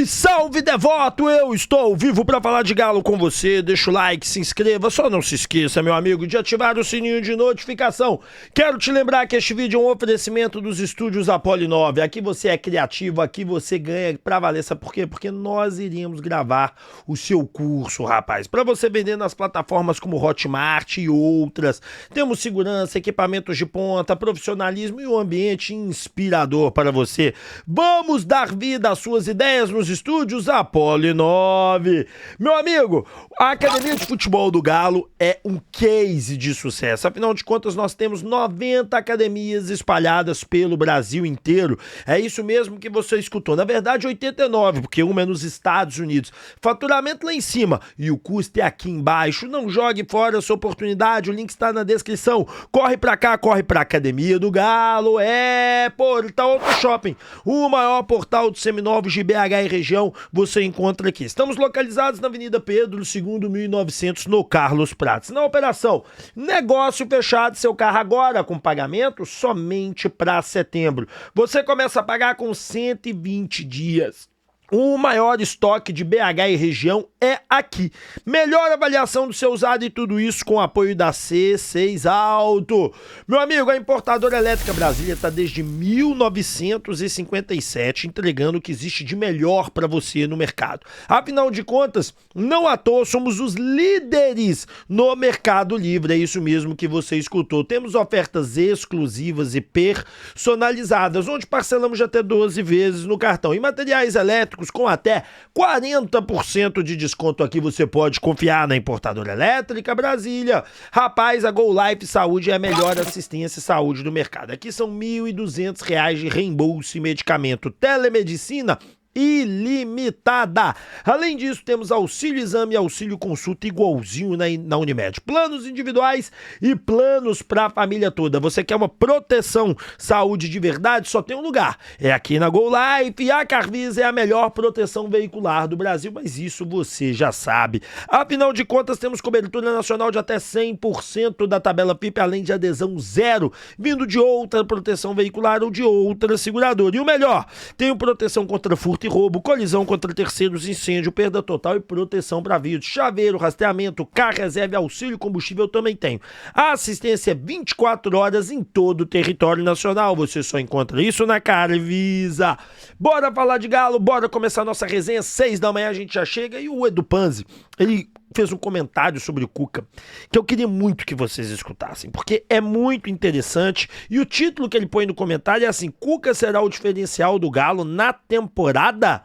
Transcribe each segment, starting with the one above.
salve, devoto! Eu estou vivo para falar de Galo com você. Deixa o like, se inscreva, só não se esqueça, meu amigo, de ativar o sininho de notificação. Quero te lembrar que este vídeo é um oferecimento dos estúdios Apollo 9. Aqui você é criativo, aqui você ganha pra valer. Sabe por quê? Porque nós iríamos gravar o seu curso, rapaz, para você vender nas plataformas como Hotmart e outras. Temos segurança, equipamentos de ponta, profissionalismo e um ambiente inspirador para você. Vamos dar vida às suas ideias nos estúdios Apollo 9. Meu amigo, a Academia de Futebol do Galo é um case de sucesso. Afinal de contas, nós temos 90 academias espalhadas pelo Brasil inteiro. É isso mesmo que você escutou. Na verdade, 89, porque uma é nos Estados Unidos. Faturamento lá em cima e o custo é aqui embaixo. Não jogue fora essa oportunidade, o link está na descrição. Corre pra cá, corre pra Academia do Galo. É Portal Auto Shopping, o maior portal de seminovos de BH e região, você encontra aqui. Estamos localizados na Avenida Pedro II, 1900, no Carlos Prates. Na operação, negócio fechado, seu carro agora com pagamento somente para setembro. Você começa a pagar com 120 dias. O maior estoque de BH e região é aqui. Melhor avaliação do seu usado e tudo isso com o apoio da C6 Auto. Meu amigo, a importadora elétrica Brasília está desde 1957 entregando o que existe de melhor para você no mercado. Afinal de contas, não à toa somos os líderes no Mercado Livre. É isso mesmo que você escutou. Temos ofertas exclusivas e personalizadas, onde parcelamos de até 12 vezes no cartão. E materiais elétricos com até 40% de desconto aqui, você pode confiar na importadora elétrica Brasília. Rapaz, a Go Life Saúde é a melhor assistência e saúde do mercado. Aqui são R$ 1.200 de reembolso e medicamento, telemedicina ilimitada. Além disso, temos auxílio exame e auxílio consulta igualzinho na Unimed. Planos individuais e planos para a família toda. Você quer uma proteção, saúde de verdade? Só tem um lugar. É aqui na Go Life. E a Carvisa é a melhor proteção veicular do Brasil, mas isso você já sabe. Afinal de contas, temos cobertura nacional de até 100% da tabela PIP, além de adesão zero, vindo de outra proteção veicular ou de outra seguradora. E o melhor, tem proteção contra furto e roubo, colisão contra terceiros, incêndio, perda total e proteção para vídeos, chaveiro, rastreamento, carro reserva, auxílio combustível também tem. A assistência é 24 horas em todo o território nacional. Você só encontra isso na Carvisa. Bora falar de Galo, bora começar nossa resenha. 6 da manhã a gente já chega. E o Edu Panzi, ele fez um comentário sobre o Cuca que eu queria muito que vocês escutassem, porque é muito interessante, e o título que ele põe no comentário é assim: Cuca será o diferencial do Galo na temporada?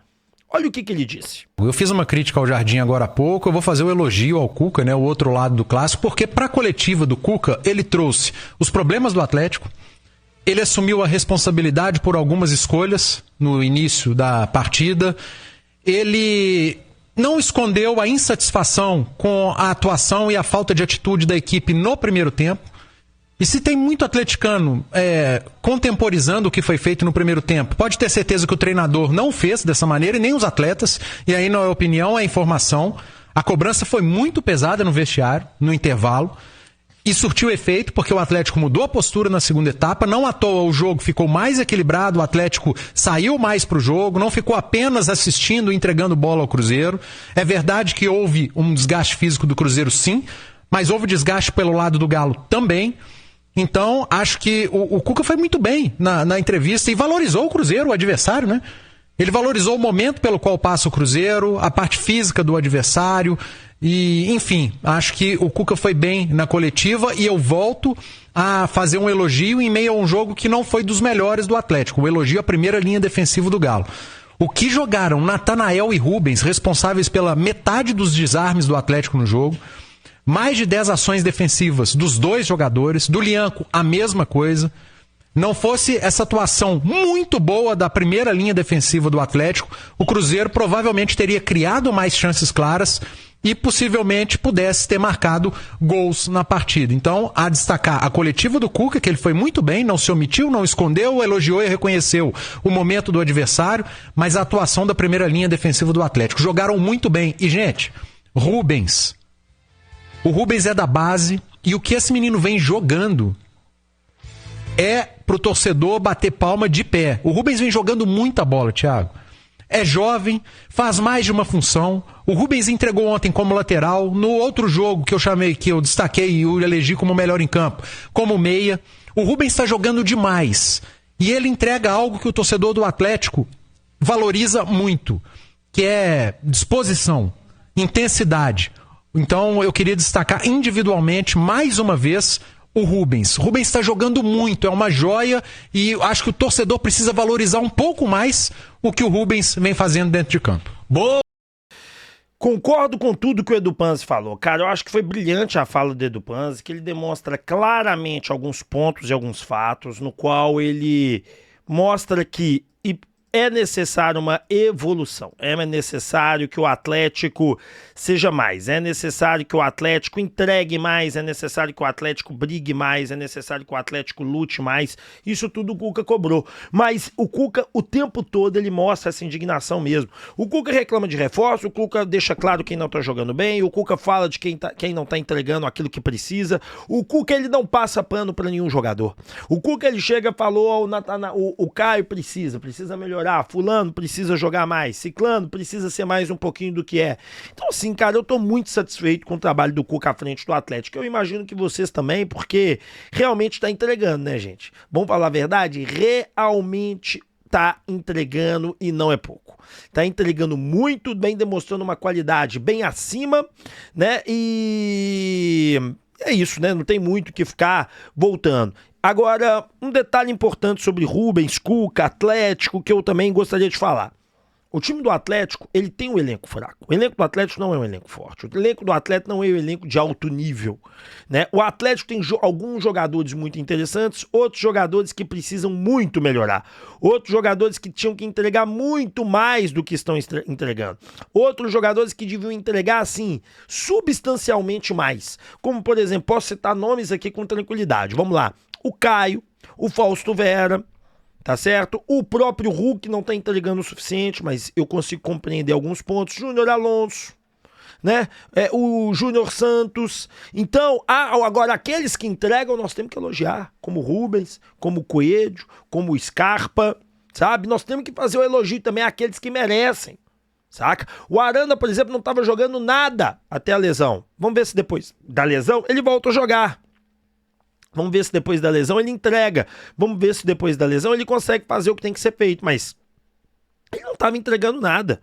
Olha o que ele disse. Eu fiz uma crítica ao Jardim agora há pouco, eu vou fazer o elogio ao Cuca, né, o outro lado do clássico, porque para a coletiva do Cuca ele trouxe os problemas do Atlético, ele assumiu a responsabilidade por algumas escolhas no início da partida, ele não escondeu a insatisfação com a atuação e a falta de atitude da equipe no primeiro tempo. E se tem muito atleticano contemporizando o que foi feito no primeiro tempo, pode ter certeza que o treinador não fez dessa maneira e nem os atletas. E aí não é opinião, é informação. A cobrança foi muito pesada no vestiário, no intervalo. E surtiu efeito, porque o Atlético mudou a postura na segunda etapa. Não à toa o jogo ficou mais equilibrado, o Atlético saiu mais pro jogo, não ficou apenas assistindo e entregando bola ao Cruzeiro. É verdade que houve um desgaste físico do Cruzeiro, sim, mas houve desgaste pelo lado do Galo também. Então, acho que o Cuca foi muito bem na entrevista e valorizou o Cruzeiro, o adversário, né? Ele valorizou o momento pelo qual passa o Cruzeiro, a parte física do adversário. E, enfim, acho que o Cuca foi bem na coletiva e eu volto a fazer um elogio em meio a um jogo que não foi dos melhores do Atlético. O elogio à primeira linha defensiva do Galo. O que jogaram Natanael e Rubens, responsáveis pela metade dos desarmes do Atlético no jogo, mais de 10 ações defensivas dos dois jogadores, do Lianco a mesma coisa. Não fosse essa atuação muito boa da primeira linha defensiva do Atlético, o Cruzeiro provavelmente teria criado mais chances claras e possivelmente pudesse ter marcado gols na partida. Então, a destacar a coletiva do Cuca, que ele foi muito bem, não se omitiu, não escondeu, elogiou e reconheceu o momento do adversário, mas a atuação da primeira linha defensiva do Atlético. Jogaram muito bem. E, gente, Rubens. O Rubens é da base e o que esse menino vem jogando é pro torcedor bater palma de pé. O Rubens vem jogando muita bola, Thiago. é jovem, faz mais de uma função. O Rubens entregou ontem como lateral. No outro jogo que eu chamei, que eu destaquei e o elegi como melhor em campo, como meia. O Rubens está jogando demais. E ele entrega algo que o torcedor do Atlético valoriza muito, que é disposição, intensidade. Então eu queria destacar individualmente, mais uma vez, o Rubens. O Rubens está jogando muito, é uma joia, e acho que o torcedor precisa valorizar um pouco mais o que o Rubens vem fazendo dentro de campo. Boa! Concordo com tudo que o Edu Panzi falou. Cara, eu acho que foi brilhante a fala do Edu Panzi, que ele demonstra claramente alguns pontos e alguns fatos, no qual ele mostra que é necessário uma evolução, é necessário que o Atlético seja mais, é necessário que o Atlético entregue mais, é necessário que o Atlético brigue mais, é necessário que o Atlético lute mais. Isso tudo o Cuca cobrou, mas o Cuca o tempo todo ele mostra essa indignação mesmo. O Cuca reclama de reforço, o Cuca deixa claro quem não tá jogando bem, o Cuca fala de quem não tá entregando aquilo que precisa. O Cuca ele não passa pano para nenhum jogador. O Cuca ele chega e falou, o Caio precisa melhorar, fulano precisa jogar mais, ciclano precisa ser mais um pouquinho do que é. Então assim, cara, eu tô muito satisfeito com o trabalho do Cuca à frente do Atlético. Eu imagino que vocês também, porque realmente tá entregando, né, gente? Vamos falar a verdade? Realmente tá entregando e não é pouco. Tá entregando muito bem, demonstrando uma qualidade bem acima, né? E é isso, né? Não tem muito o que ficar voltando. Agora, um detalhe importante sobre Rubens, Cuca, Atlético, que eu também gostaria de falar. O time do Atlético, ele tem um elenco fraco. O elenco do Atlético não é um elenco forte. O elenco do Atlético não é um elenco de alto nível, né? O Atlético tem alguns jogadores muito interessantes, outros jogadores que precisam muito melhorar. Outros jogadores que tinham que entregar muito mais do que estão entregando. Outros jogadores que deviam entregar, assim, substancialmente mais. Como, por exemplo, posso citar nomes aqui com tranquilidade. Vamos lá. O Caio, o Fausto Vera, tá certo? O próprio Hulk não tá entregando o suficiente, mas eu consigo compreender alguns pontos. Júnior Alonso, né? O Júnior Santos. Então, agora aqueles que entregam nós temos que elogiar, como o Rubens, como o Coelho, como o Scarpa, sabe? Nós temos que fazer o elogio também àqueles que merecem, saca? O Arana, por exemplo, não tava jogando nada até a lesão. Vamos ver se depois da lesão ele volta a jogar. Vamos ver se depois da lesão ele entrega. Vamos ver se depois da lesão ele consegue fazer o que tem que ser feito. Mas ele não estava entregando nada.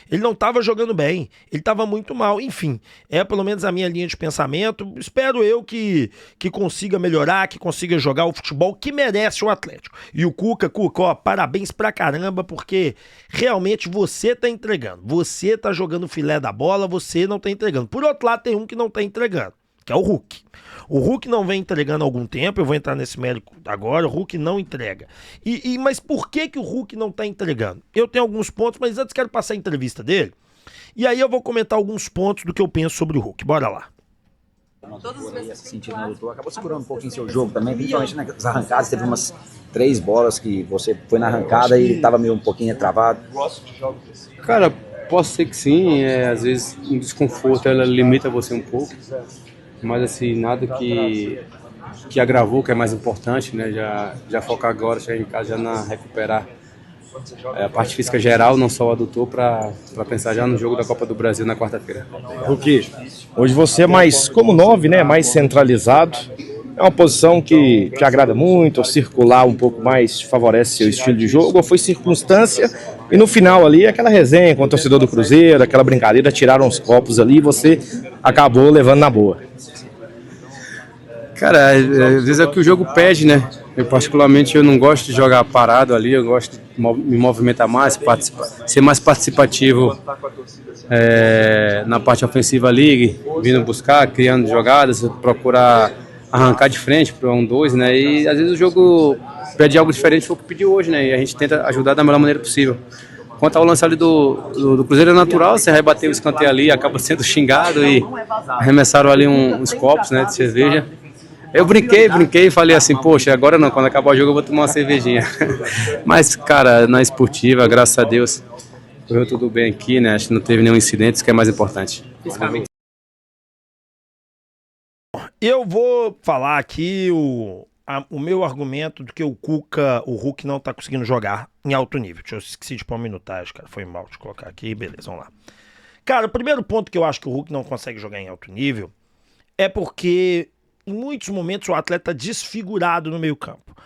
Ele não estava jogando bem. Ele estava muito mal. Enfim, é pelo menos a minha linha de pensamento. Espero eu que consiga melhorar, que consiga jogar o futebol que merece o Atlético. E o Cuca, ó, parabéns pra caramba, porque realmente você tá entregando. Você tá jogando o filé da bola, você não tá entregando. Por outro lado, tem um que não tá entregando, que é o Hulk. O Hulk não vem entregando há algum tempo, eu vou entrar nesse mérito agora, o Hulk não entrega. Mas por que o Hulk não tá entregando? Eu tenho alguns pontos, mas antes quero passar a entrevista dele, e aí eu vou comentar alguns pontos do que eu penso sobre o Hulk. Bora lá. Acabou segurando um pouquinho seu jogo também, principalmente nas arrancadas, teve umas 3 bolas que você foi na arrancada e tava meio um pouquinho travado. Cara, posso ser que sim, às vezes um desconforto ela limita você um pouco. Mas assim, nada que agravou, que é mais importante, né? Já focar agora, chegar em casa já na recuperar a parte física geral, não só o adutor, para pensar já no jogo da Copa do Brasil na quarta-feira. Hulk, hoje você é mais como 9, né? Mais centralizado. É uma posição que te agrada muito, circular um pouco mais te favorece seu estilo de jogo, ou foi circunstância e no final ali aquela resenha com o torcedor do Cruzeiro, aquela brincadeira, tiraram os copos ali e você acabou levando na boa? Cara, às vezes é o que o jogo pede, né? Eu particularmente eu não gosto de jogar parado ali, eu gosto de me movimentar mais, ser mais participativo na parte ofensiva ali, vindo buscar, criando jogadas, procurar arrancar de frente para 1-2, né? E às vezes o jogo pede algo diferente, foi o que pediu hoje, né? E a gente tenta ajudar da melhor maneira possível. Quanto ao lance ali do Cruzeiro é natural, você rebateu o escanteio ali, acaba sendo xingado e arremessaram ali uns copos, né, de cerveja. Eu brinquei e falei assim, poxa, agora não, quando acabar o jogo eu vou tomar uma cervejinha. Mas, cara, na esportiva, graças a Deus, correu tudo bem aqui, né? Acho que não teve nenhum incidente, isso que é mais importante. Eu vou falar aqui o meu argumento do que o Hulk não tá conseguindo jogar em alto nível. Eu esqueci de pôr uma minutagem, cara. Foi mal de colocar aqui. Beleza, vamos lá. Cara, o primeiro ponto que eu acho que o Hulk não consegue jogar em alto nível é porque em muitos momentos o atleta tá desfigurado no meio campo.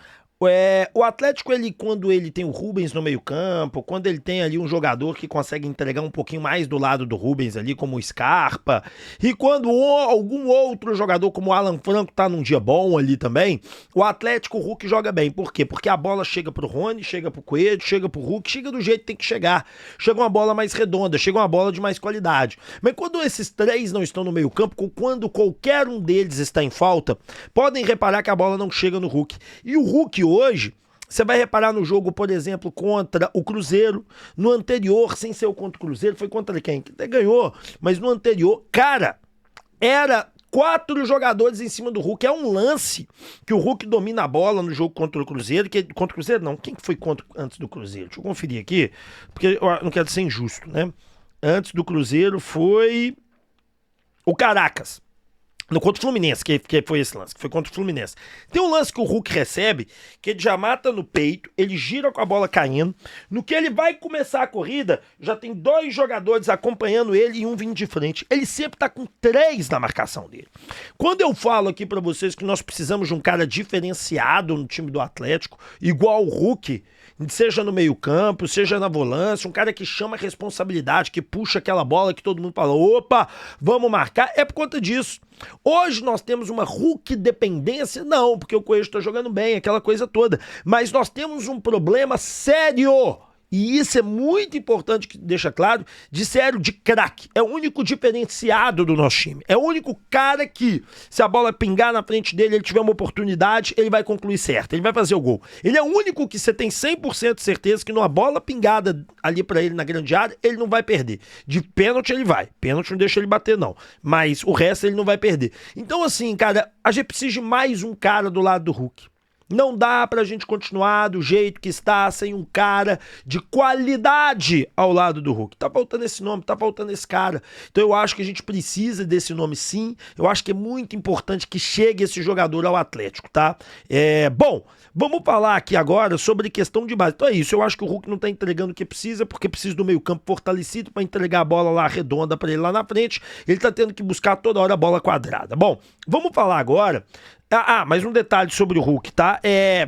O Atlético, quando ele tem o Rubens no meio campo, quando ele tem ali um jogador que consegue entregar um pouquinho mais do lado do Rubens ali, como o Scarpa, e quando algum outro jogador como o Alan Franco tá num dia bom ali também, o Atlético, o Hulk joga bem. Por quê? Porque a bola chega pro Rony, chega pro Coelho, chega pro Hulk, chega do jeito que tem que chegar. Chega uma bola mais redonda, chega uma bola de mais qualidade. Mas quando esses três não estão no meio campo, quando qualquer um deles está em falta, podem reparar que a bola não chega no Hulk. E o Hulk hoje, você vai reparar no jogo, por exemplo, contra o Cruzeiro, no anterior, sem ser o contra o Cruzeiro, foi contra quem? Que até ganhou, mas no anterior, cara, era 4 jogadores em cima do Hulk. É um lance que o Hulk domina a bola no jogo contra o Cruzeiro, contra o Cruzeiro não, quem que foi antes do Cruzeiro? Deixa eu conferir aqui, porque eu não quero ser injusto, né? Antes do Cruzeiro foi o Caracas. No contra o Fluminense, que foi esse lance, que foi contra o Fluminense. Tem um lance que o Hulk recebe, que ele já mata no peito, ele gira com a bola caindo. No que ele vai começar a corrida, já tem 2 jogadores acompanhando ele e um vindo de frente. Ele sempre tá com 3 na marcação dele. Quando eu falo aqui pra vocês que nós precisamos de um cara diferenciado no time do Atlético, igual o Hulk, seja no meio campo, seja na volância, um cara que chama a responsabilidade, que puxa aquela bola que todo mundo fala, opa, vamos marcar, é por conta disso. Hoje nós temos uma Hulk dependência? Não, porque o Coelho está jogando bem, aquela coisa toda. Mas nós temos um problema sério. E isso é muito importante que deixa claro, de sério, de craque. É o único diferenciado do nosso time. É o único cara que, se a bola pingar na frente dele, ele tiver uma oportunidade, ele vai concluir certo, ele vai fazer o gol. Ele é o único que você tem 100% de certeza que numa bola pingada ali pra ele na grande área, ele não vai perder. De pênalti ele vai. Pênalti não deixa ele bater não. Mas o resto ele não vai perder. Então assim, cara, a gente precisa de mais um cara do lado do Hulk. Não dá pra gente continuar do jeito que está, sem um cara de qualidade ao lado do Hulk. Tá faltando esse nome, tá faltando esse cara. Então eu acho que a gente precisa desse nome sim. Eu acho que é muito importante que chegue esse jogador ao Atlético, tá? Bom, vamos falar aqui agora sobre questão de base. Então é isso, eu acho que o Hulk não tá entregando o que precisa, porque precisa do meio campo fortalecido pra entregar a bola lá redonda pra ele lá na frente. Ele tá tendo que buscar toda hora a bola quadrada. Bom, vamos falar agora... mas um detalhe sobre o Hulk, tá?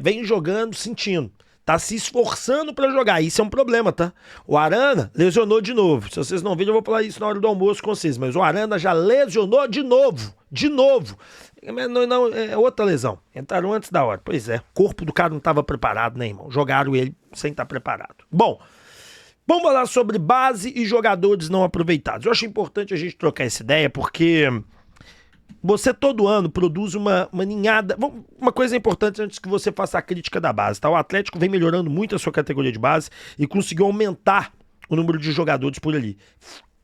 Vem jogando, sentindo. Tá se esforçando pra jogar. Isso é um problema, tá? O Arana lesionou de novo. Se vocês não viram, eu vou falar isso na hora do almoço com vocês. Mas o Arana já lesionou de novo. De novo. Não, é outra lesão. Entraram antes da hora. Pois é. O corpo do cara não tava preparado, né, irmão? Jogaram ele sem estar preparado. Bom, vamos falar sobre base e jogadores não aproveitados. Eu acho importante a gente trocar essa ideia, porque... Você todo ano produz uma ninhada... Uma coisa importante antes que você faça a crítica da base, tá? O Atlético vem melhorando muito a sua categoria de base e conseguiu aumentar o número de jogadores por ali.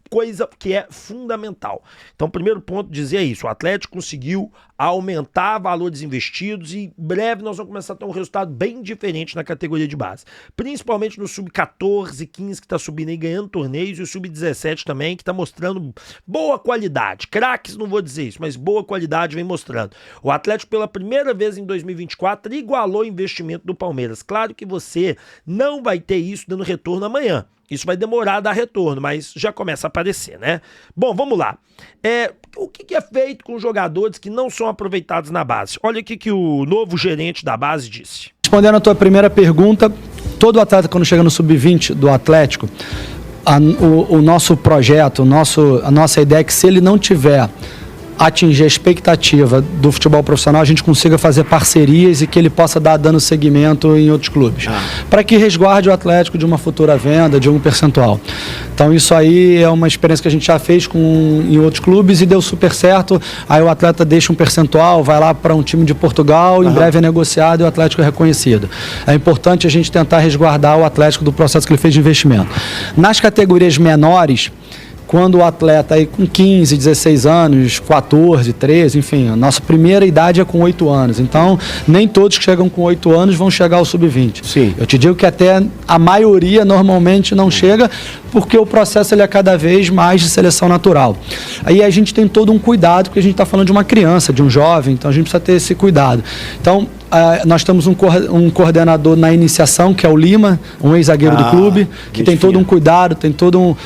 Coisa que é fundamental. Então, primeiro ponto, dizer isso. O Atlético conseguiu aumentar valores investidos e em breve nós vamos começar a ter um resultado bem diferente na categoria de base. Principalmente no sub-14, 15 que está subindo e ganhando torneios e o sub-17 também, que está mostrando boa qualidade. Craques, não vou dizer isso, mas boa qualidade vem mostrando. O Atlético, pela primeira vez em 2024, igualou o investimento do Palmeiras. Claro que você não vai ter isso dando retorno amanhã. Isso vai demorar a dar retorno, mas já começa a aparecer, né? Bom, vamos lá. O que é feito com jogadores que não são aproveitados na base? Olha o que o novo gerente da base disse. Respondendo a tua primeira pergunta, todo atleta quando chega no sub-20 do Atlético, o nosso projeto, a nossa ideia é que se ele não tiver atingir a expectativa do futebol profissional, a gente consiga fazer parcerias e que ele possa dar dando seguimento em outros clubes. Para que resguarde o Atlético de uma futura venda, de um percentual. Então isso aí é uma experiência que a gente já fez em outros clubes e deu super certo. Aí o atleta deixa um percentual, vai lá para um time de Portugal, em breve é negociado e o Atlético é reconhecido. É importante a gente tentar resguardar o Atlético do processo que ele fez de investimento. Nas categorias menores, quando o atleta aí com 15, 16 anos, 14, 13, enfim, a nossa primeira idade é com 8 anos. Então, nem todos que chegam com 8 anos vão chegar ao sub-20. Sim. Eu te digo que até a maioria normalmente não chega, porque o processo ele é cada vez mais de seleção natural. Aí a gente tem todo um cuidado, porque a gente está falando de uma criança, de um jovem, então a gente precisa ter esse cuidado. Então, nós temos um coordenador na iniciação, que é o Lima, um ex-zagueiro do clube, que tem todo um cuidado, tem todo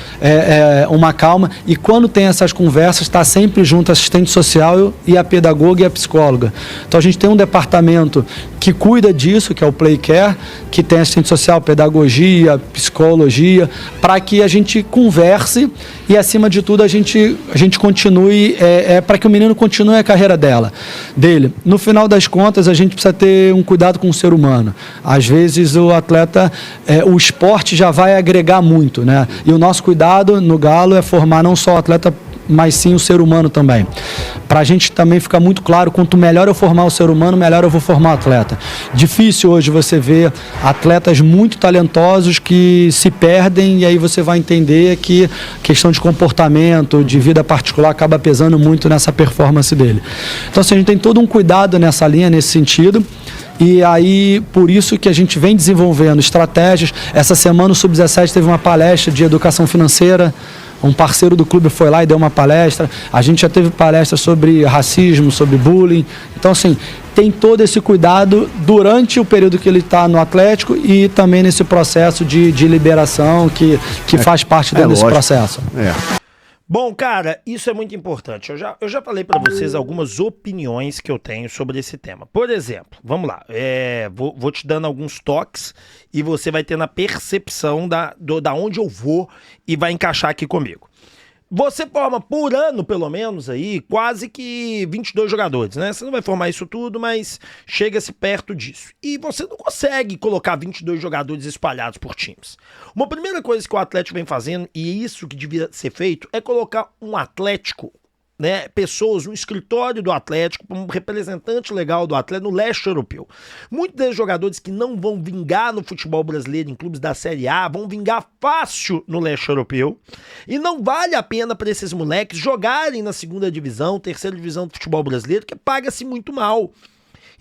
uma calma. E quando tem essas conversas, está sempre junto a assistente social e a pedagoga e a psicóloga. Então a gente tem um departamento que cuida disso, que é o Play Care, que tem assistente social, pedagogia, psicologia, para que a gente converse e, acima de tudo, a gente continue, para que o menino continue a carreira dele. No final das contas, a gente precisa ter um cuidado com o ser humano. Às vezes o atleta, o esporte já vai agregar muito, né? E o nosso cuidado no Galo é formar não só o atleta, mas sim o ser humano também. Para a gente também ficar muito claro, quanto melhor eu formar o ser humano, melhor eu vou formar o atleta. Difícil hoje você ver atletas muito talentosos que se perdem, e aí você vai entender que questão de comportamento, de vida particular, acaba pesando muito nessa performance dele. Então, assim, a gente tem todo um cuidado nessa linha, nesse sentido. E aí, por isso que a gente vem desenvolvendo estratégias. Essa semana o Sub-17 teve uma palestra de educação financeira. Um parceiro do clube foi lá e deu uma palestra. A gente já teve palestra sobre racismo, sobre bullying. Então, assim, tem todo esse cuidado durante o período que ele está no Atlético e também nesse processo de liberação que faz parte desse processo. Bom, cara, isso é muito importante. Eu já falei pra vocês algumas opiniões que eu tenho sobre esse tema. Por exemplo, vamos lá, vou te dando alguns toques e você vai tendo a percepção da onde eu vou e vai encaixar aqui comigo. Você forma por ano, pelo menos, aí, quase que 22 jogadores, né? Você não vai formar isso tudo, mas chega-se perto disso. E você não consegue colocar 22 jogadores espalhados por times. Uma primeira coisa que o Atlético vem fazendo, e isso que devia ser feito, é colocar um Atlético, né, pessoas no escritório do Atlético, um representante legal do Atlético no leste europeu. Muitos desses jogadores que não vão vingar no futebol brasileiro em clubes da Série A, vão vingar fácil no leste europeu, e não vale a pena para esses moleques jogarem na segunda divisão, terceira divisão do futebol brasileiro, que paga-se muito mal.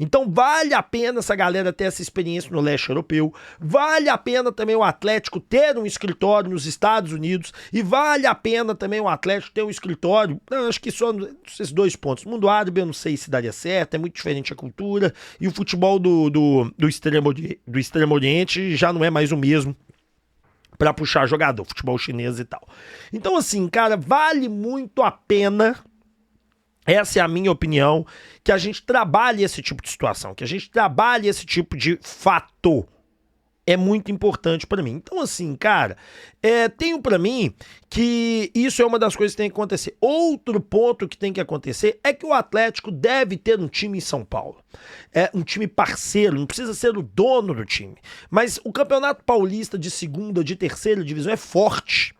Então vale a pena essa galera ter essa experiência no leste europeu, vale a pena também o Atlético ter um escritório nos Estados Unidos, e vale a pena também o Atlético ter um escritório, acho que só esses 2 pontos. O mundo árabe eu não sei se daria certo, é muito diferente a cultura, e o futebol do Extremo Oriente já não é mais o mesmo para puxar jogador, futebol chinês e tal. Então assim, cara, vale muito a pena. Essa é a minha opinião, que a gente trabalhe esse tipo de situação, que a gente trabalhe esse tipo de fato. É muito importante pra mim. Então, assim, cara, tenho pra mim que isso é uma das coisas que tem que acontecer. Outro ponto que tem que acontecer é que o Atlético deve ter um time em São Paulo. Um time parceiro, não precisa ser o dono do time. Mas o Campeonato Paulista de segunda, de terceira divisão é forte.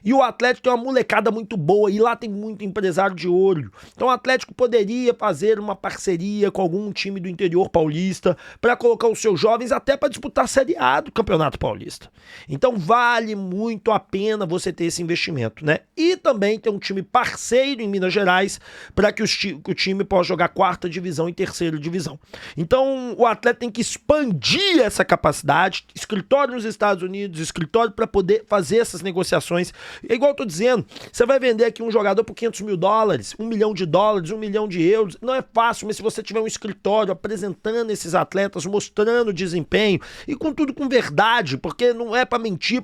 E o Atlético tem uma molecada muito boa, e lá tem muito empresário de olho. Então o Atlético poderia fazer uma parceria com algum time do interior paulista para colocar os seus jovens até para disputar a Série A do Campeonato Paulista. Então vale muito a pena você ter esse investimento, né? E também ter um time parceiro em Minas Gerais para que o time possa jogar quarta divisão e terceira divisão. Então o Atlético tem que expandir essa capacidade, escritório nos Estados Unidos, escritório para poder fazer essas negociações. É igual eu tô dizendo, você vai vender aqui um jogador por $500 mil, $1 milhão, €1 milhão, não é fácil, mas se você tiver um escritório apresentando esses atletas, mostrando desempenho, e com tudo com verdade, porque não é pra mentir,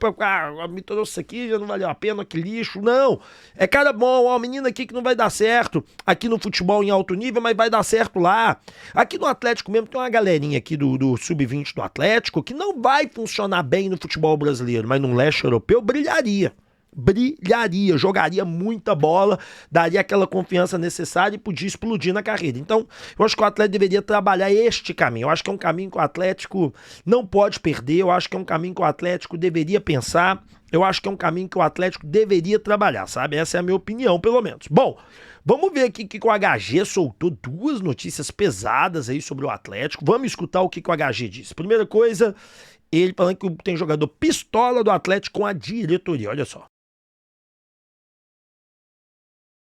me trouxe isso aqui, já não valeu a pena, que lixo, não, é cara bom, ó, menina aqui que não vai dar certo, aqui no futebol em alto nível, mas vai dar certo lá. Aqui no Atlético mesmo tem uma galerinha aqui do Sub-20 do Atlético, que não vai funcionar bem no futebol brasileiro, mas no leste europeu brilharia, jogaria muita bola, daria aquela confiança necessária e podia explodir na carreira. Então, eu acho que o Atlético deveria trabalhar este caminho. Eu acho que é um caminho que o Atlético não pode perder, eu acho que é um caminho que o Atlético deveria pensar, eu acho que é um caminho que o Atlético deveria trabalhar, sabe? Essa é a minha opinião, pelo menos. Bom, vamos ver aqui que o HG soltou 2 notícias pesadas aí sobre o Atlético. Vamos escutar o que o HG disse. Primeira coisa, ele falando que tem jogador pistola do Atlético com a diretoria, olha só.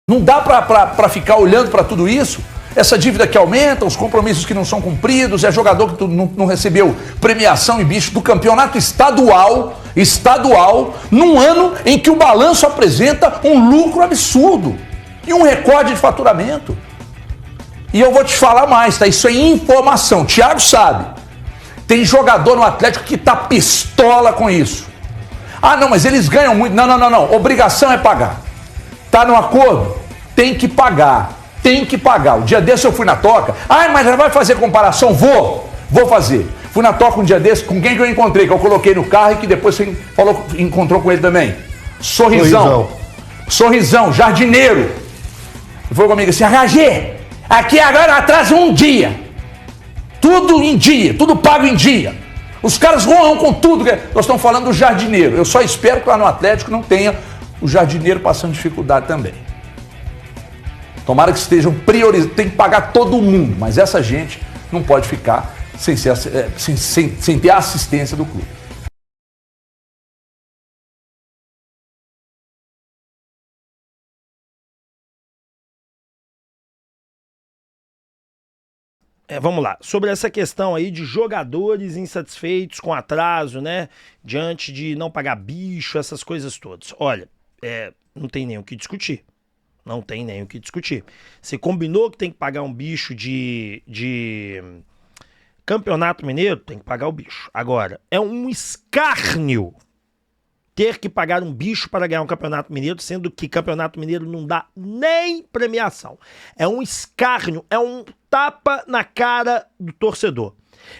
Não dá para ficar olhando para tudo isso, essa dívida que aumenta, os compromissos que não são cumpridos, é jogador que não recebeu premiação e bicho do campeonato estadual, num ano em que o balanço apresenta um lucro absurdo e um recorde de faturamento. E eu vou te falar mais, tá? Isso é informação. Thiago sabe. Tem jogador no Atlético que tá pistola com isso. Ah, não, mas eles ganham muito. Não. Obrigação é pagar. Tá no acordo? Tem que pagar. Tem que pagar. O dia desse eu fui na Toca. Ah, mas vai fazer comparação? Vou fazer. Fui na Toca um dia desse, com quem que eu encontrei? Que eu coloquei no carro e que depois você encontrou com ele também. Sorrisão, jardineiro. Foi comigo assim, HG, aqui agora atrasa um dia. Tudo em dia, tudo pago em dia. Os caras roam com tudo. Nós estamos falando do jardineiro. Eu só espero que lá no Atlético não tenha o jardineiro passando dificuldade também. Tomara que estejam priorizando. Tem que pagar todo mundo, mas essa gente não pode ficar sem ter a assistência do clube. Vamos lá, sobre essa questão aí de jogadores insatisfeitos com atraso, né, diante de não pagar bicho, essas coisas todas. Olha, não tem nem o que discutir. Não tem nem o que discutir. Você combinou que tem que pagar um bicho de Campeonato Mineiro, tem que pagar o bicho. Agora, é um escárnio ter que pagar um bicho para ganhar um Campeonato Mineiro, sendo que Campeonato Mineiro não dá nem premiação. É um escárnio, é um tapa na cara do torcedor.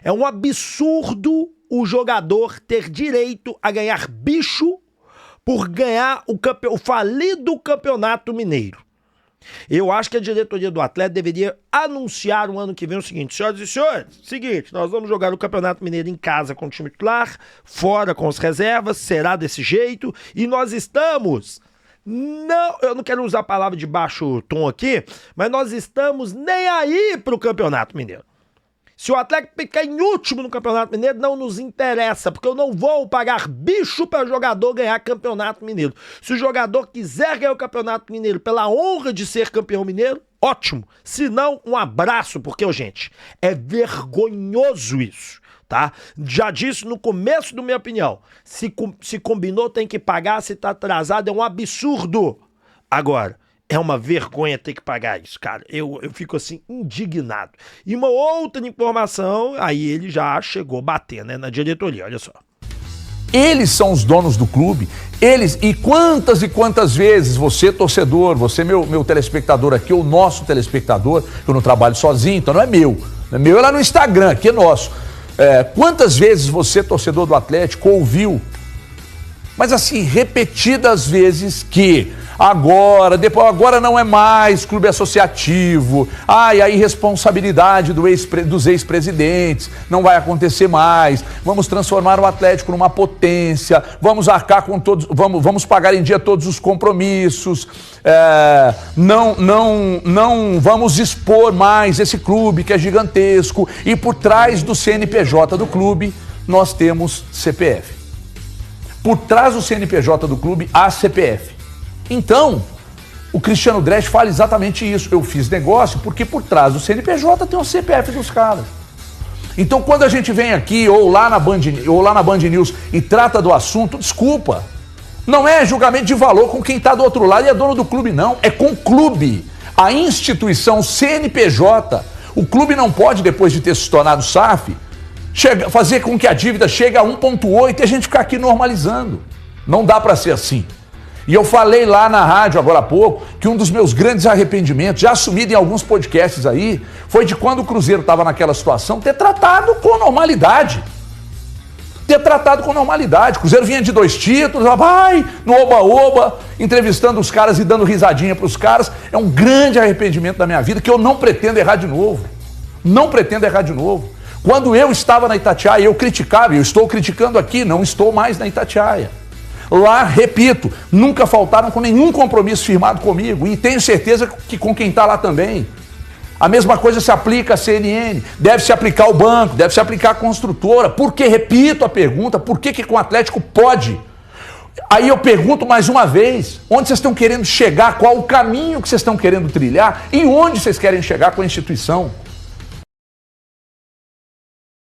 É um absurdo o jogador ter direito a ganhar bicho por ganhar o falido Campeonato Mineiro. Eu acho que a diretoria do Atlético deveria anunciar o ano que vem o seguinte: senhoras e senhores, seguinte, nós vamos jogar o Campeonato Mineiro em casa com o time titular, fora com as reservas, será desse jeito, e nós estamos... Não, eu não quero usar a palavra de baixo tom aqui, mas nós estamos nem aí pro Campeonato Mineiro. Se o Atlético ficar em último no Campeonato Mineiro, não nos interessa, porque eu não vou pagar bicho para jogador ganhar Campeonato Mineiro. Se o jogador quiser ganhar o Campeonato Mineiro pela honra de ser campeão mineiro, ótimo. Se não, um abraço, porque, gente, é vergonhoso isso, tá? Já disse no começo da minha opinião, se combinou tem que pagar, se tá atrasado é um absurdo. Agora, é uma vergonha ter que pagar isso, cara. Eu fico assim, indignado. E uma outra informação, aí ele já chegou batendo, né, na diretoria, olha só. Eles são os donos do clube, e quantas vezes você, torcedor, você, meu telespectador aqui, ou nosso telespectador, eu não trabalho sozinho, então não é meu é lá no Instagram, aqui é nosso. Quantas vezes você, torcedor do Atlético, ouviu, mas assim, repetidas vezes que agora não é mais clube associativo, a irresponsabilidade dos ex-presidentes, não vai acontecer mais, vamos transformar o Atlético numa potência, vamos arcar com todos, vamos pagar em dia todos os compromissos, não vamos expor mais esse clube que é gigantesco, e por trás do CNPJ do clube nós temos CPF. Por trás do CNPJ do clube há CPF. Então, o Cristiano Dresch fala exatamente isso. Eu fiz negócio porque por trás do CNPJ tem o CPF dos caras. Então, quando a gente vem aqui ou lá na Band News e trata do assunto, desculpa, não é julgamento de valor com quem está do outro lado e é dono do clube, não. É com o clube, a instituição CNPJ. O clube não pode, depois de ter se tornado SAF, fazer com que a dívida chegue a 1,8 e a gente ficar aqui normalizando. Não dá para ser assim. E eu falei lá na rádio agora há pouco que um dos meus grandes arrependimentos, já assumido em alguns podcasts aí, foi de quando o Cruzeiro estava naquela situação, ter tratado com normalidade. O Cruzeiro vinha de 2 títulos, vai no oba-oba, entrevistando os caras e dando risadinha para os caras. É um grande arrependimento da minha vida que eu não pretendo errar de novo. Quando eu estava na Itatiaia, eu criticava, eu estou criticando aqui, não estou mais na Itatiaia. Lá, repito, nunca faltaram com nenhum compromisso firmado comigo e tenho certeza que com quem está lá também. A mesma coisa se aplica à CNN, deve se aplicar ao banco, deve se aplicar à construtora. Por que, repito a pergunta, por que com o Atlético pode? Aí eu pergunto mais uma vez, onde vocês estão querendo chegar, qual o caminho que vocês estão querendo trilhar e onde vocês querem chegar com a instituição?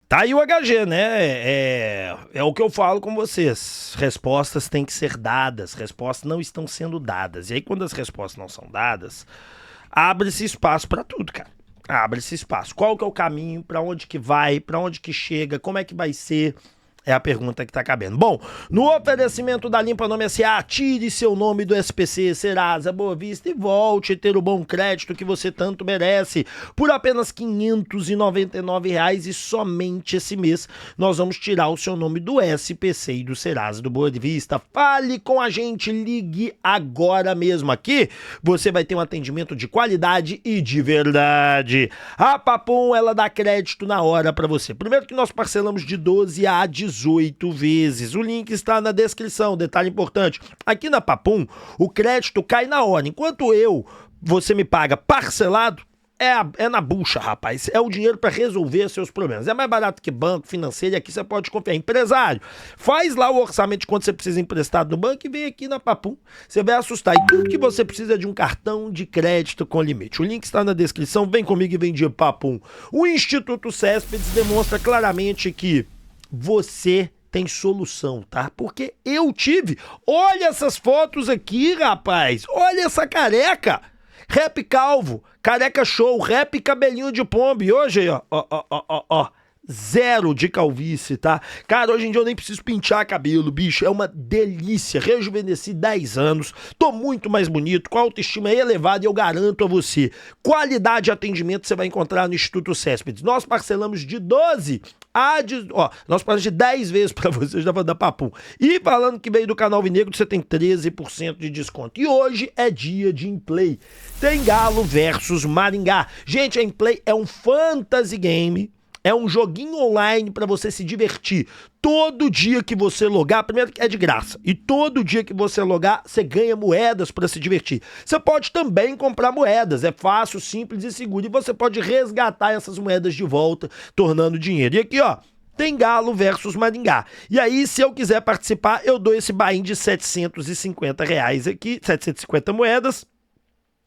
Tá aí o HG, né? É o que eu falo com vocês. Respostas têm que ser dadas, respostas não estão sendo dadas. E aí, quando as respostas não são dadas, abre-se espaço pra tudo, cara. Abre esse espaço. Qual que é o caminho? Para onde que vai? Para onde que chega? Como é que vai ser? É a pergunta que tá cabendo. Bom, no oferecimento da Limpa Nome S.A., tire seu nome do SPC, Serasa, Boa Vista e volte a ter o bom crédito que você tanto merece. Por apenas R$ 599 e somente esse mês nós vamos tirar o seu nome do SPC e do Serasa do Boa Vista. Fale com a gente, ligue agora mesmo aqui. Você vai ter um atendimento de qualidade e de verdade. A Papum, ela dá crédito na hora pra você. Primeiro que nós parcelamos de 12 a 18 vezes. O link está na descrição. Detalhe importante, aqui na Papum, o crédito cai na hora. Enquanto você me paga parcelado, é na bucha, rapaz. É o dinheiro para resolver seus problemas. É mais barato que banco, financeiro, e aqui você pode confiar. Empresário, faz lá o orçamento de quanto você precisa emprestado no banco e vem aqui na Papum. Você vai assustar. E tudo que você precisa é de um cartão de crédito com limite. O link está na descrição. Vem comigo e vem de Papum. O Instituto Céspedes demonstra claramente que você tem solução, tá? Porque eu tive. Olha essas fotos aqui, rapaz. Olha essa careca. Rap calvo, careca show, rap cabelinho de pombo. E hoje, ó. Zero de calvície, tá? Cara, hoje em dia eu nem preciso pintar cabelo, bicho. É uma delícia. Rejuvenesci 10 anos. Tô muito mais bonito, com a autoestima elevada e eu garanto a você. Qualidade de atendimento você vai encontrar no Instituto Céspedes. Nós parcelamos de 12 nós paramos de 10 vezes pra vocês da Papum. E falando que veio do canal Vinegro, você tem 13% de desconto. E hoje é dia de Inplay. Tem Galo versus Maringá. Gente, a Inplay é um fantasy game. É um joguinho online pra você se divertir. Todo dia que você logar, primeiro que é de graça, e todo dia que você logar, você ganha moedas pra se divertir. Você pode também comprar moedas, é fácil, simples e seguro, e você pode resgatar essas moedas de volta, tornando dinheiro. E aqui, ó, tem Galo versus Maringá. E aí, se eu quiser participar, eu dou esse buy-in de R$750 aqui, 750 moedas.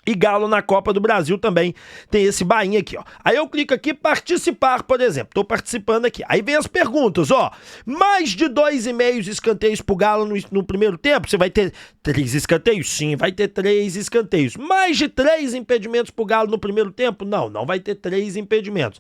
E Galo na Copa do Brasil também tem esse bainha aqui, ó. Aí eu clico aqui, participar, por exemplo. Tô participando aqui. Aí vem as perguntas, ó. Mais de 2,5 escanteios pro Galo no primeiro tempo? Você vai ter 3 escanteios? Sim, vai ter 3 escanteios. Mais de 3 impedimentos pro Galo no primeiro tempo? Não vai ter 3 impedimentos.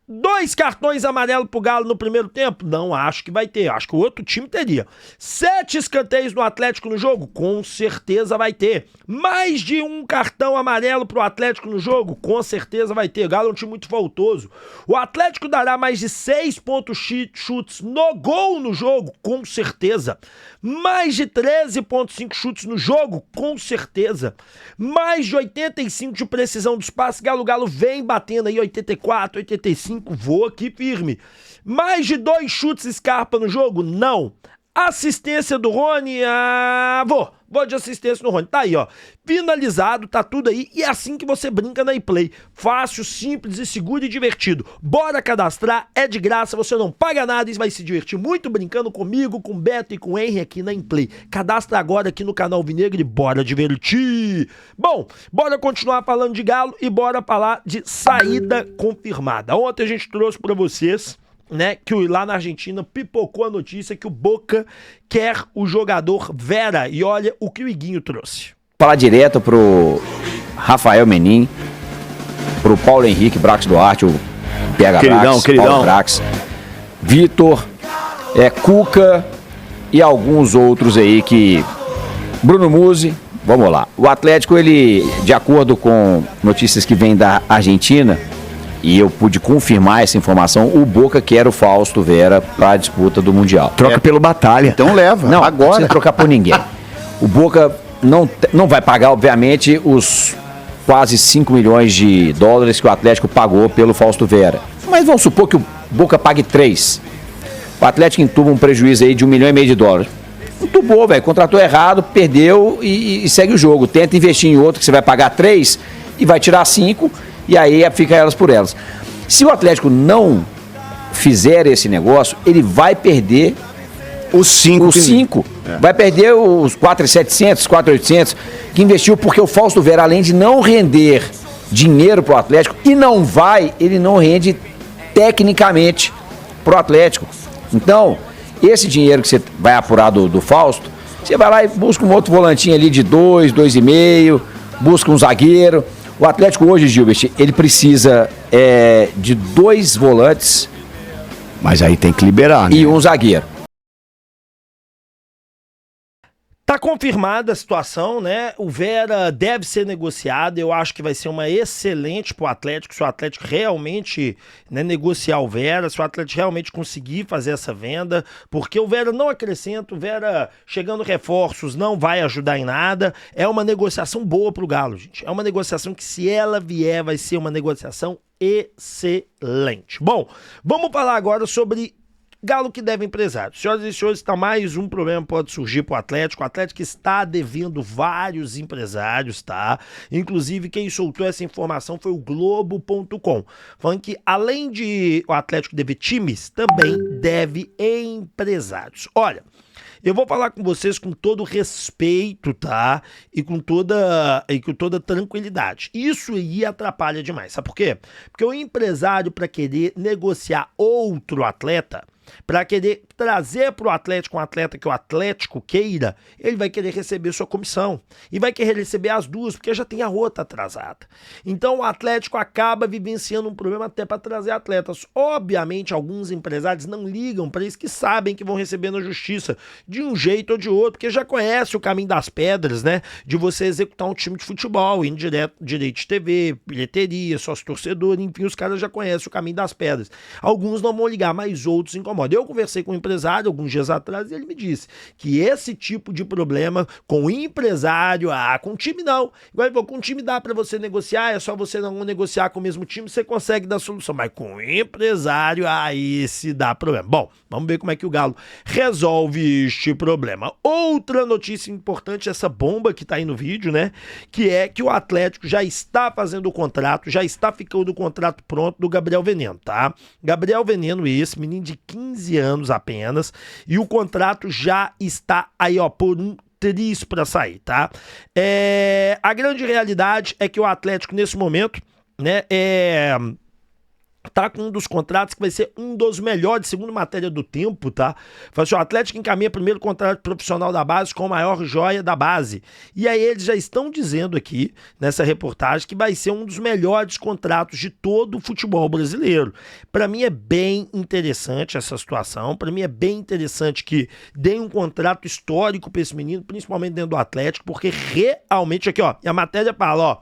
2 cartões amarelos pro Galo no primeiro tempo? Não acho que vai ter, acho que o outro time teria. 7 escanteios no Atlético no jogo? Com certeza vai ter. Mais de 1 cartão amarelo pro Atlético no jogo? Com certeza vai ter. O Galo é um time muito faltoso. O Atlético dará mais de 6 pontos chutes no gol no jogo? Com certeza. Mais de 13,5 chutes no jogo? Com certeza. Mais de 85 de precisão dos passes? Galo vem batendo aí 84, 85. Vou aqui firme. Mais de 2 chutes Scarpa no jogo? Não. Assistência do Rony? Vou de assistência no Rony. Tá aí, ó. Finalizado, tá tudo aí. E é assim que você brinca na Inplay. Fácil, simples e seguro e divertido. Bora cadastrar, é de graça, você não paga nada e vai se divertir muito brincando comigo, com o Beto e com o Henry aqui na Inplay. Cadastra agora aqui no canal Vinegro e bora divertir. Bom, bora continuar falando de Galo e bora falar de saída confirmada. Ontem a gente trouxe pra vocês, né, que lá na Argentina pipocou a notícia que o Boca quer o jogador Vera. E olha o que o Iguinho trouxe. Falar direto pro Rafael Menin, pro Paulo Henrique Brax Duarte, o PH Brax, Paulo Brax, Vitor, Cuca e alguns outros aí que... Bruno Musi, vamos lá. O Atlético, ele, de acordo com notícias que vêm da Argentina, e eu pude confirmar essa informação, o Boca quer o Fausto Vera para a disputa do Mundial. Troca pelo Batalha. Então leva, não agora. Sem trocar por ninguém. O Boca não vai pagar, obviamente, os quase 5 milhões de dólares que o Atlético pagou pelo Fausto Vera. Mas vamos supor que o Boca pague 3. O Atlético entuba um prejuízo aí de 1,5 milhão de dólares. Entubou, velho. Contratou errado, perdeu e segue o jogo. Tenta investir em outro que você vai pagar 3 e vai tirar 5. E aí fica elas por elas. Se o Atlético não fizer esse negócio, ele vai perder os 5. Vai perder os 4.700, 4.800 que investiu, porque o Fausto Vera, além de não render dinheiro pro Atlético, ele não rende tecnicamente pro Atlético. Então, esse dinheiro que você vai apurar do Fausto, você vai lá e busca um outro volantinho ali de 2, 2,5, busca um zagueiro. O Atlético hoje, Gilbert, ele precisa de 2 volantes. Mas aí tem que liberar, né? E um zagueiro. Tá confirmada a situação, né? O Vera deve ser negociado. Eu acho que vai ser uma excelente pro Atlético, se o Atlético realmente, né, negociar o Vera, se o Atlético realmente conseguir fazer essa venda, porque o Vera não acrescenta, o Vera chegando reforços não vai ajudar em nada. É uma negociação boa pro Galo, gente. É uma negociação que, se ela vier, vai ser uma negociação excelente. Bom, vamos falar agora sobre Galo que deve empresário. Senhoras e senhores, está mais um problema pode surgir para o Atlético. O Atlético está devendo vários empresários, tá? Inclusive, quem soltou essa informação foi o Globo.com, falando que, além de o Atlético dever times, também deve empresários. Olha, eu vou falar com vocês com todo respeito, tá? E com toda tranquilidade. Isso aí atrapalha demais. Sabe por quê? Porque o empresário, para querer negociar outro atleta, para querer trazer para o Atlético um atleta que o Atlético queira, ele vai querer receber sua comissão. E vai querer receber as duas, porque já tem a outra atrasada. Então o Atlético acaba vivenciando um problema até para trazer atletas. Obviamente, alguns empresários não ligam para isso, que sabem que vão receber na justiça, de um jeito ou de outro, porque já conhece o caminho das pedras, né? De você executar um time de futebol, indo direito de TV, bilheteria, sócio-torcedor, enfim, os caras já conhecem o caminho das pedras. Alguns não vão ligar, mas outros incomodam. Eu conversei com um empresário alguns dias atrás e ele me disse que esse tipo de problema com o empresário, com o time não. Igual ele falou, com o time dá pra você negociar, é só você não negociar com o mesmo time, você consegue dar solução. Mas com o empresário, aí se dá problema. Bom, vamos ver como é que o Galo resolve este problema. Outra notícia importante, essa bomba que tá aí no vídeo, né? Que é que o Atlético já está fazendo o contrato, já está ficando o contrato pronto do Gabriel Veneno, tá? Gabriel Veneno, esse menino de 15 anos apenas, e o contrato já está aí, ó, por um triz para sair, tá? A grande realidade é que o Atlético, nesse momento, né, tá com um dos contratos que vai ser um dos melhores, segundo matéria do Tempo, tá? Fala assim, o Atlético encaminha primeiro contrato profissional da base com a maior joia da base. E aí eles já estão dizendo aqui, nessa reportagem, que vai ser um dos melhores contratos de todo o futebol brasileiro. Pra mim é bem interessante essa situação, pra mim é bem interessante que deem um contrato histórico pra esse menino, principalmente dentro do Atlético, porque realmente aqui, ó, e a matéria fala, ó,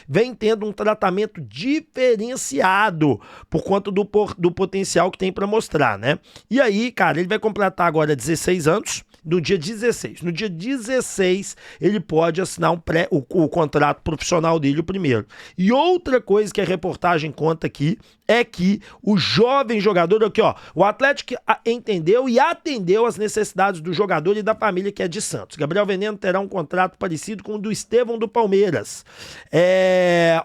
vem tendo um tratamento diferenciado por conta do potencial que tem para mostrar, né? E aí, cara, ele vai completar agora 16 anos, no dia 16. No dia 16, ele pode assinar o contrato profissional dele, o primeiro. E outra coisa que a reportagem conta aqui é que o jovem jogador, aqui ó, o Atlético entendeu e atendeu as necessidades do jogador e da família que é de Santos. Gabriel Veneno terá um contrato parecido com o do Estevão do Palmeiras.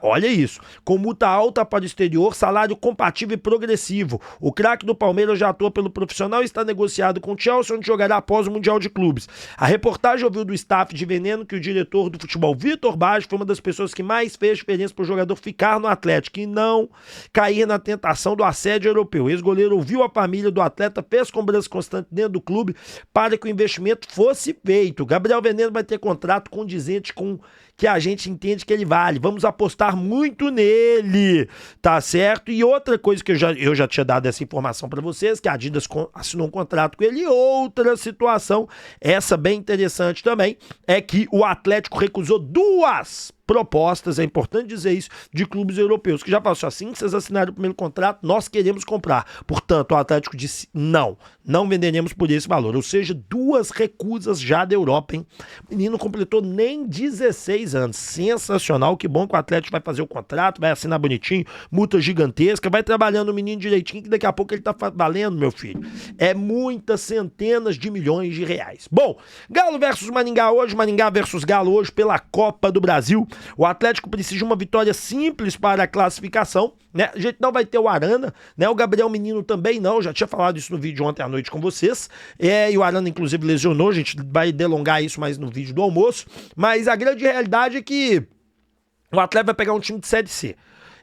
Olha isso, com multa alta para o exterior, salário compatível e progressivo. O craque do Palmeiras já atua pelo profissional e está negociado com o Chelsea, onde jogará após o Mundial de Clubes. A reportagem ouviu do staff de Veneno que o diretor do futebol, Vitor Baggio, foi uma das pessoas que mais fez diferença para o jogador ficar no Atlético e não cair na tentação do assédio europeu. O ex-goleiro ouviu a família do atleta, fez cobrança constante dentro do clube para que o investimento fosse feito. Gabriel Veneno vai ter contrato condizente com que a gente entende que ele vale. Vamos apostar muito nele, tá certo? E outra coisa que eu já tinha dado essa informação para vocês, que a Adidas assinou um contrato com ele. E outra situação, essa bem interessante também, é que o Atlético recusou 2 propostas, é importante dizer isso, de clubes europeus, que já falou assim, que vocês assinaram o primeiro contrato, nós queremos comprar. Portanto, o Atlético disse, não venderemos por esse valor. Ou seja, 2 recusas já da Europa, hein? O menino completou nem 16 anos. Sensacional, que bom que o Atlético vai fazer o contrato, vai assinar bonitinho, multa gigantesca, vai trabalhando o menino direitinho, que daqui a pouco ele tá valendo, meu filho. É muitas centenas de milhões de reais. Bom, Galo versus Maringá hoje, Maringá versus Galo hoje pela Copa do Brasil. O Atlético precisa de uma vitória simples para a classificação, né? A gente não vai ter o Arana, né? O Gabriel Menino também não, já tinha falado isso no vídeo ontem à noite com vocês, e o Arana inclusive lesionou, a gente vai delongar isso mais no vídeo do almoço, mas a grande realidade é que o Atlético vai pegar um time de Série C.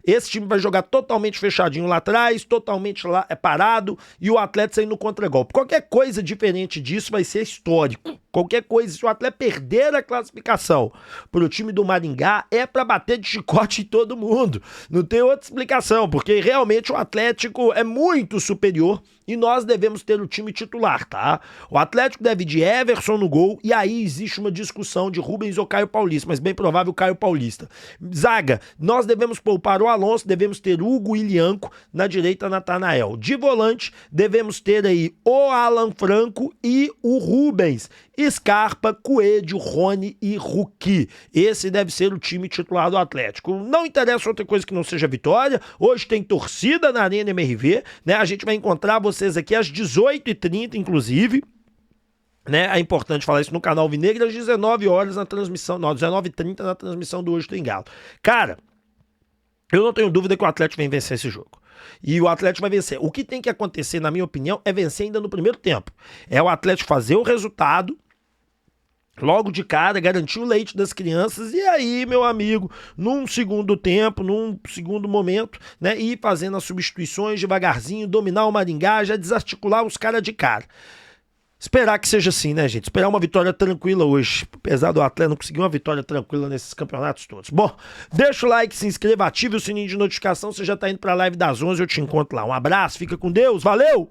Esse time vai jogar totalmente fechadinho lá atrás, totalmente lá parado, e o Atlético saindo no contra-golpe. Qualquer coisa diferente disso vai ser histórico. Qualquer coisa, se o Atlético perder a classificação pro time do Maringá, é pra bater de chicote em todo mundo. Não tem outra explicação, porque realmente o Atlético é muito superior e nós devemos ter o time titular, tá? O Atlético deve de Everson no gol, e aí existe uma discussão de Rubens ou Caio Paulista, mas bem provável Caio Paulista. Zaga, nós devemos poupar o Alonso, devemos ter Hugo e Lianco, na direita Natanael. De volante, devemos ter aí o Alan Franco e o Rubens. Scarpa, Coelho, Rony e Ruki. Esse deve ser o time titular do Atlético. Não interessa outra coisa que não seja vitória. Hoje tem torcida na Arena MRV, né? A gente vai encontrar vocês aqui às 18h30, inclusive. Né? É importante falar isso no canal Alvinegra, às 19 horas na transmissão, não, 19h30 na transmissão do Hoje Tem Galo. Cara, eu não tenho dúvida que o Atlético vem vencer esse jogo. E o Atlético vai vencer. O que tem que acontecer, na minha opinião, é vencer ainda no primeiro tempo. É o Atlético fazer o resultado logo de cara, garantir o leite das crianças, e aí, meu amigo, num segundo tempo, num segundo momento, né, ir fazendo as substituições devagarzinho, dominar o Maringá, já desarticular os caras de cara. Esperar que seja assim, né, gente? Esperar uma vitória tranquila hoje. Apesar do Atlético não conseguir uma vitória tranquila nesses campeonatos todos. Bom, deixa o like, se inscreva, ative o sininho de notificação. Você já tá indo pra live das 11, eu te encontro lá. Um abraço, fica com Deus, valeu!